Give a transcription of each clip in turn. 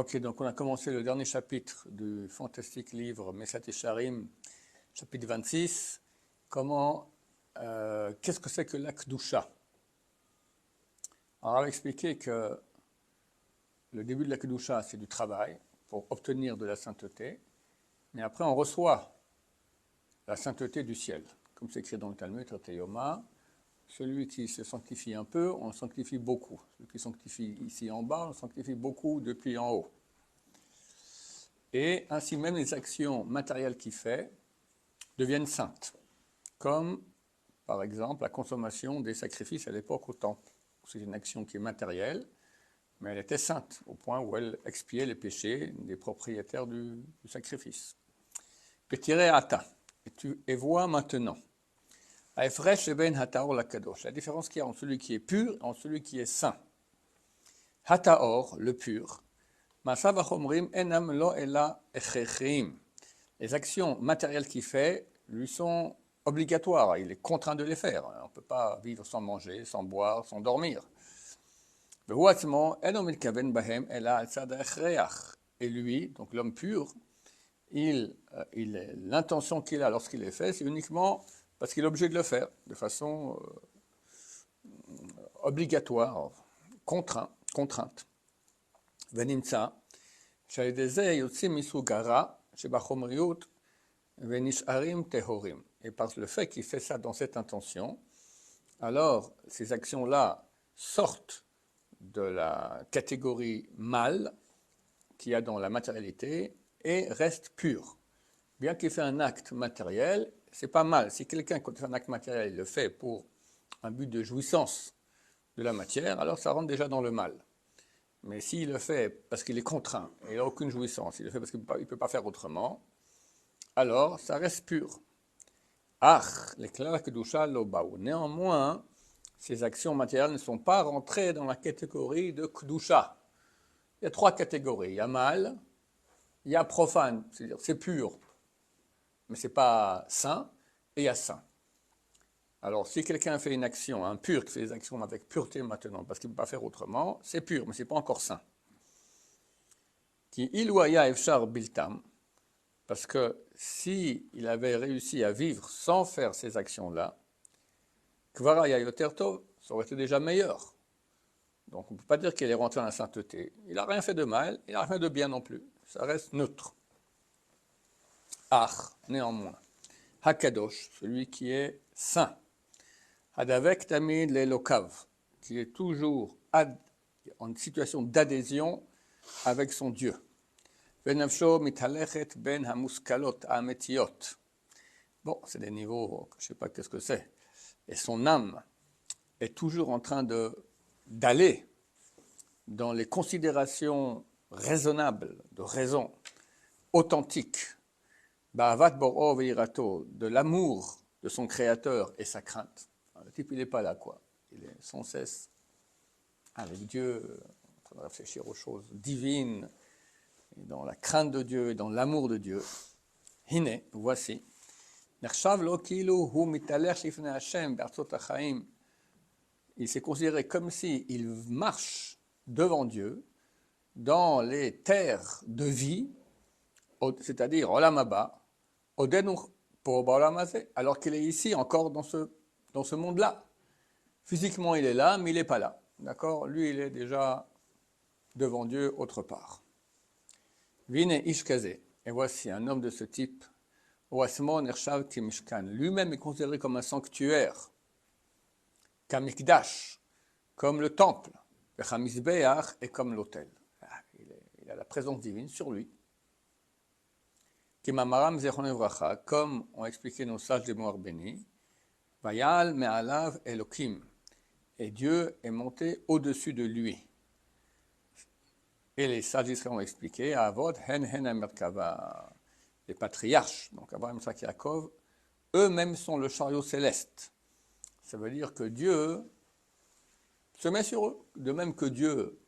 Ok, donc on a commencé le dernier chapitre du fantastique livre Mesat Yesharim, chapitre 26. Qu'est-ce que c'est que l'Akdusha? Alors on va expliquer que le début de l'Akdusha, c'est du travail pour obtenir de la sainteté, mais après on reçoit la sainteté du ciel. Comme c'est écrit dans le Talmud, Traité Yoma, celui qui se sanctifie un peu, on sanctifie beaucoup. Celui qui sanctifie ici en bas, on sanctifie beaucoup depuis en haut. Et ainsi même les actions matérielles qu'il fait deviennent saintes, comme par exemple la consommation des sacrifices à l'époque au temple. C'est une action qui est matérielle, mais elle était sainte, au point où elle expiait les péchés des propriétaires du sacrifice. Pétiré ata, et vois maintenant, la différence qu'il y a entre celui qui est pur et entre celui qui est saint. Hataor, le pur, les actions matérielles qu'il fait lui sont obligatoires, il est contraint de les faire. On ne peut pas vivre sans manger, sans boire, sans dormir. Et lui, donc l'homme pur, l'intention qu'il a lorsqu'il les fait, c'est uniquement parce qu'il est obligé de le faire, de façon obligatoire, contrainte. ונמצא שעל ידי זה יוצאים מסוג הרע שבחומריות ונשארים טהורים. Et par le fait qu'il fait ça dans cette intention, alors ces actions-là sortent de la catégorie mal qu'il y a dans la matérialité et restent pures. Bien qu'il fait un acte matériel, c'est pas mal. Si quelqu'un, quand il fait un acte matériel, il le fait pour un but de jouissance de la matière, alors ça rentre déjà dans le mal. Mais s'il le fait parce qu'il est contraint, et il n'a aucune jouissance, il le fait parce qu'il ne peut pas faire autrement, alors ça reste pur. Néanmoins, ces actions matérielles ne sont pas rentrées dans la catégorie de Kdusha. Il y a trois catégories. Il y a mal, il y a profane, c'est-à-dire c'est pur, mais ce n'est pas saint, et il y a saint. Alors, si quelqu'un fait une action, un pur qui fait des actions avec pureté maintenant, parce qu'il ne peut pas faire autrement, c'est pur, mais ce n'est pas encore saint. Qui ilouaya efshar biltam, parce que s'il avait réussi à vivre sans faire ces actions-là, kvaraya yoter tov, ça aurait été déjà meilleur. Donc on ne peut pas dire qu'il est rentré dans la sainteté. Il n'a rien fait de mal, il n'a rien de bien non plus. Ça reste neutre. Néanmoins, hakadosh, celui qui est saint, Hadavek tamid lelokav, qui est toujours en situation d'adhésion avec son Dieu. Venafsho mitalechet ben hamuskalot ametiot. Bon, c'est des niveaux, je ne sais pas qu'est-ce que c'est. Et son âme est toujours en train d'aller dans les considérations raisonnables, de raison, authentiques, ba'avat bor'o ve'irato, de l'amour de son créateur et sa crainte. Le type, il n'est pas là, quoi. Il est sans cesse avec Dieu, en train de réfléchir aux choses divines, et dans la crainte de Dieu et dans l'amour de Dieu. Hine, voici. Il s'est considéré comme s'il marche devant Dieu dans les terres de vie, c'est-à-dire Olam Haba, alors qu'il est ici encore dans ce monde-là. Physiquement, il est là, mais il n'est pas là. D'accord? Lui, il est déjà devant Dieu autre part. Vine Ishkaze. Et voici un homme de ce type. Lui-même est considéré comme un sanctuaire, Kamikdash, comme le temple, et comme l'autel. Il a la présence divine sur lui. Comme ont expliqué nos sages des morts bénis, Vayal me'alav Elokim. Et Dieu est monté au-dessus de lui. Et les sages d'Israël ont expliqué, Avod hen merkava, les patriarches, donc Abraham, Isaac et Yaakov, eux-mêmes sont le chariot céleste. Ça veut dire que Dieu se met sur eux, de même que Dieu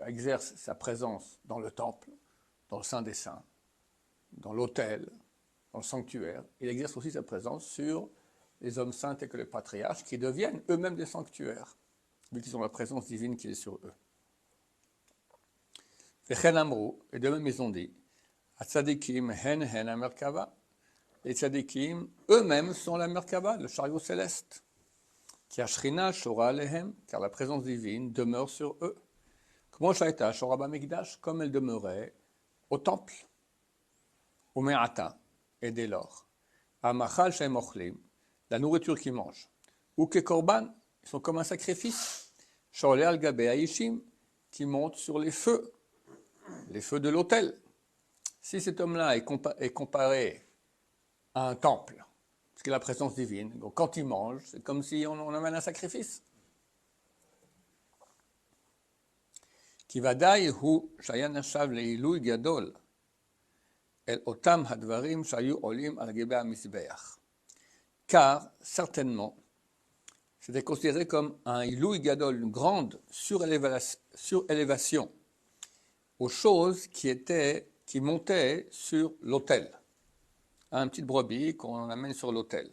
exerce sa présence dans le temple, dans le Saint des Saints, dans l'autel, dans le sanctuaire. Il exerce aussi sa présence sur les hommes saints et que les patriarches, qui deviennent eux-mêmes des sanctuaires, vu qu'ils ont la présence divine qui est sur eux. Vechen amru, et de même ils ont dit, Atzadikim hen amerkava. Les tzadikim, eux-mêmes, sont la merkava, le chariot céleste. Qui ashrina shora alehem, car la présence divine demeure sur eux. Comment shaita shora bamikdash, comme elle demeurait au temple. Au me'ata, et dès lors. Amachal shem ochlim, la nourriture qu'ils mangent. Ou que korban, ils sont comme un sacrifice. Shorle al gabe aishim, qui monte sur les feux de l'autel. Si cet homme-là est comparé à un temple, parce qu'il a la présence divine, donc quand il mange, c'est comme si on amène un sacrifice. Kivadai hu shayan hashav leilui gadol el otam hadvarim shayu olim al gebe hamizbeach. Car, certainement, c'était considéré comme un ilui gadol, une grande surélévation aux choses qui montaient sur l'autel. Un petit brebis qu'on amène sur l'autel,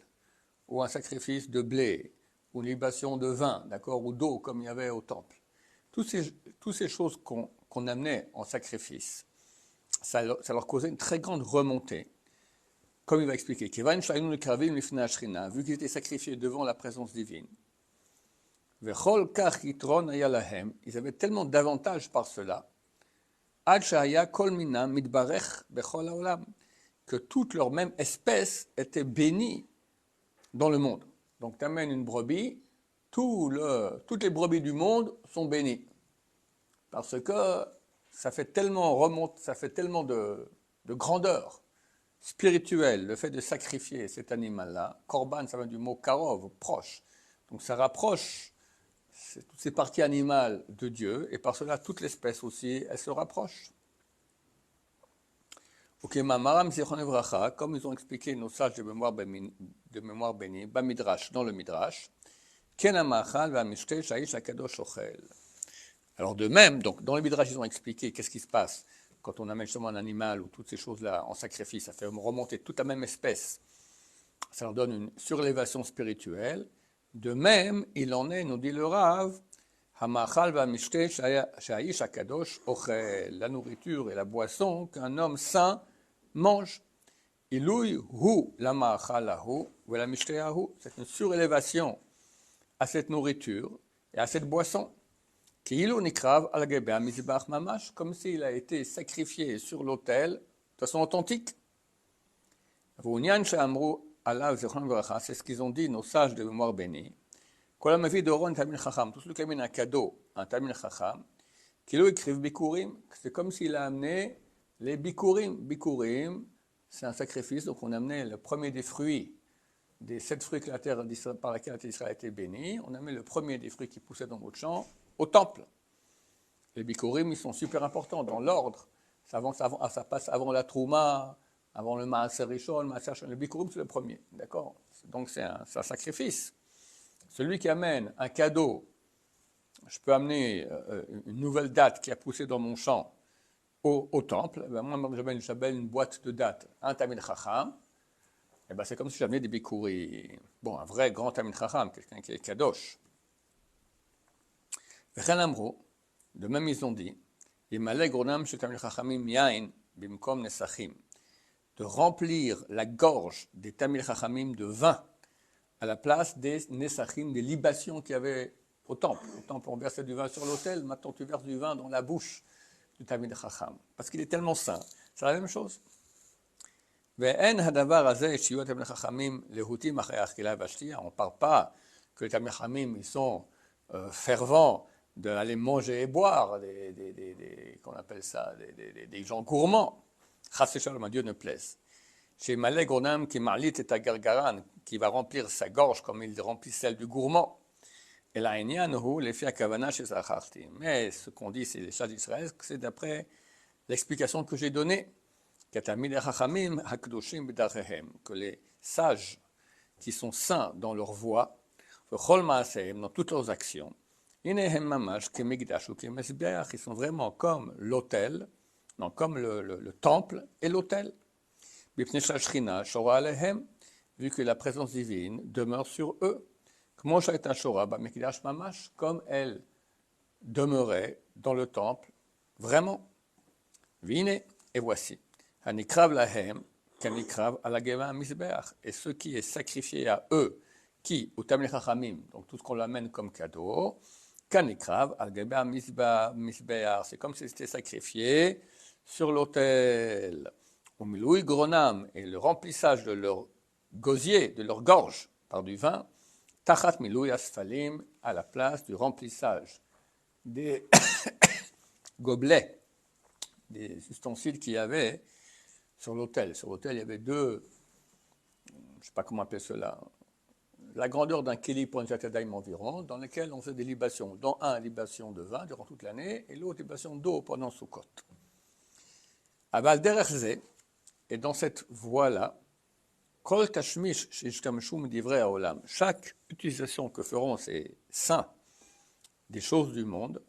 ou un sacrifice de blé, ou une libation de vin, d'accord, ou d'eau comme il y avait au temple. Toutes ces choses qu'on amenait en sacrifice, ça leur causait une très grande remontée. Comme il va expliquer, vu qu'ils étaient sacrifiés devant la présence divine, ils avaient tellement d'avantages par cela, que toute leur même espèce était bénie dans le monde. Donc tu amènes une brebis, toutes les brebis du monde sont bénies. Parce que ça fait tellement de grandeur spirituelle, le fait de sacrifier cet animal-là. Korban, ça vient du mot karov, proche. Donc ça rapproche toutes ces parties animales de Dieu, et par cela, toute l'espèce aussi, elle se rapproche. Ok, Mamaram Zichron Evracha, comme ils ont expliqué nos sages de mémoire bénie, Bamidrash, dans le Midrash, Ken Amachal Vamishte Shaish Akadosh Ochel. Alors de même, donc dans le Midrash, ils ont expliqué qu'est-ce qui se passe quand on amène justement un animal ou toutes ces choses-là en sacrifice, ça fait remonter toute la même espèce, ça leur donne une surélévation spirituelle. De même, il en est, nous dit le Rav, Hamachal Vamishte Shaish Akadosh Ochel, la nourriture et la boisson qu'un homme saint mange. Ilui hu la ma'achalahu ou la mishtayahu, c'est une surélévation à cette nourriture et à cette boisson. Qui ilu nikrav al gebe hamizbach mamash, comme s'il a été sacrifié sur l'autel de façon authentique. V'unyan she'amru alav zichron v'racha, c'est ce qu'ils ont dit nos sages de mémoire bénie. Kol hamavi doron tamil chacham, tout celui qui amène un cadeau, un tamil chacham, qui lui écrivent bikurim, c'est comme s'il a amené les bikurim. Bikurim, c'est un sacrifice, donc on amenait le premier des fruits, des 7 fruits que la terre par laquelle la terre d'Israël a été bénie, on amenait le premier des fruits qui poussaient dans votre champ au temple. Les bikurim, ils sont super importants dans l'ordre. Ça passe avant la trouma, avant le maaser rishon, le maaser shon. Le bikurim, c'est le premier, d'accord? Donc c'est un sacrifice. Celui qui amène un cadeau, je peux amener une nouvelle date qui a poussé dans mon champ au temple, ben moi j'amène une boîte de dates, un tamid chacham, et ben c'est comme si j'amenais des bikurim. Bon, un vrai grand tamid chacham, quelqu'un qui est kadosh. De même ils ont dit, de remplir la gorge des tamil chachamim de vin à la place des nesachim, des libations qu'il y avait au temple. Au temple, on versait du vin sur l'autel, maintenant tu verses du vin dans la bouche du tamil chacham, parce qu'il est tellement saint. C'est la même chose. On ne parle pas que les tamil chachamim ils sont fervents d'aller manger et boire, qu'on appelle ça, des gens gourmands. Chassé shalom, Dieu ne plaise. Chez Malek Onam qui marlit et Agargaran, qui va remplir sa gorge comme il remplit celle du gourmand. Et la Enyanou, les filles à Kavana chez Zacharti. Mais ce qu'on dit, c'est les chats d'Israël, c'est d'après l'explication que j'ai donnée. Que les sages qui sont saints dans leur voie, dans toutes leurs actions, ils sont vraiment comme l'autel, non, comme le temple et l'autel. Vu que la présence divine demeure sur eux. Comme elle demeurait dans le temple, vraiment. Vine, et voici. Hanikrav lahem, kanikrav alageva misbeach. Et ce qui est sacrifié à eux, qui, au Tamil Chachamim, donc tout ce qu'on l'amène comme cadeau, kanikrav alageva misbeach. C'est comme si c'était sacrifié sur l'autel. Au miloui gronam, et le remplissage de leur gosier, de leur gorge, par du vin, tachat miloui asfalim, à la place du remplissage des gobelets, des ustensiles qu'il y avait sur l'autel. Sur l'autel, il y avait deux, je ne sais pas comment appeler cela, la grandeur d'un kéli pour une jatadaïm environ, dans lequel on faisait des libations, dont un libation de vin durant toute l'année, et l'autre libation d'eau pendant Sukkot. Aval derechze, et dans cette voie-là, kol tashmish shishtamshum divrei haolam, chaque utilisation que feront ces saints des choses du monde,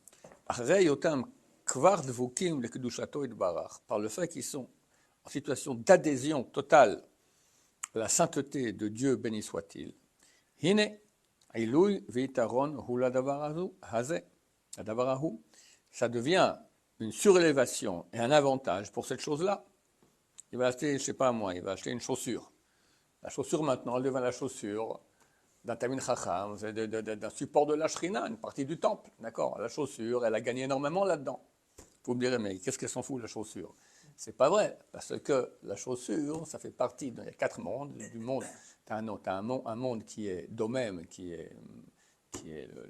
arei yotam kvar dvukim lekedushato itbarach, par le fait qu'ils sont en situation d'adhésion totale à la sainteté de Dieu, béni soit-il. Hine, ilui veitaron hula davarahu, haze, davarahu, ça devient une surélévation et un avantage pour cette chose-là. Il va acheter, je ne sais pas moi, il va acheter une chaussure. La chaussure maintenant, elle devient la chaussure d'un Tamil Chacham, d'un support de la Shrina, une partie du temple, d'accord. La chaussure, elle a gagné énormément là-dedans. Vous me direz, mais qu'est-ce qu'elle s'en fout, la chaussure? C'est pas vrai, parce que la chaussure, ça fait partie des 4 mondes, du monde. Tu as un monde qui est domème, qui est le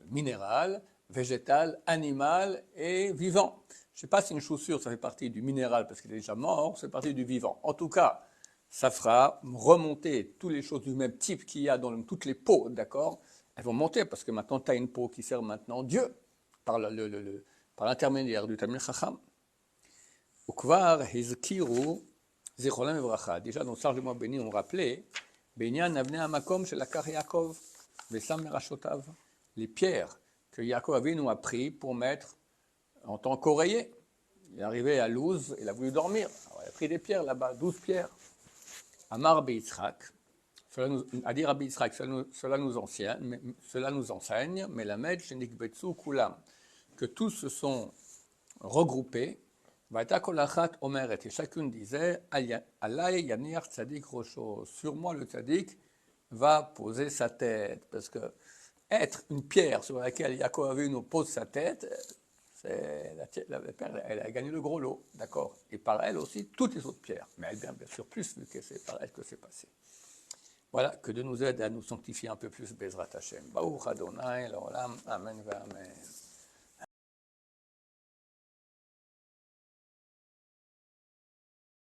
minéral, végétal, animal et vivant. Je ne sais pas si une chaussure, ça fait partie du minéral parce qu'il est déjà mort, c'est partie du vivant. En tout cas, ça fera remonter toutes les choses du même type qu'il y a dans toutes les peaux, d'accord? Elles vont monter parce que maintenant, tu as une peau qui sert maintenant Dieu par l'intermédiaire du Tamil Chacham. Ukvar hizkiru zichrolam evracha. Déjà, dans Sarge moi béni, on rappelait Benyan avne amakom shel akar Yaakov vesam merashotav. Les pierres que Yaakov Avinu a pris pour mettre en tant qu'oreiller. Il est arrivé à Luz, il a voulu dormir. Alors, il a pris des pierres là-bas, 12 pierres. Amar Beitzrak, à dire à Beitzrak, cela nous enseigne, mais la Med shenikbetsu kulam, que tous se sont regroupés. Vaïta kolachat omeret, et chacune disait, Alay yanir tzadik rosho, sur moi le tzadik va poser sa tête, parce que être une pierre sur laquelle Yaakov Avinu pose sa tête, la pierre, elle a gagné le gros lot, d'accord. Et par elle aussi, toutes les autres pierres. Mais elle, bien sûr, plus, vu que c'est par elle que c'est passé. Voilà, que Dieu nous aide à nous sanctifier un peu plus, Bezrat Hashem. Baruch Adonai, l'olam, amen, amen.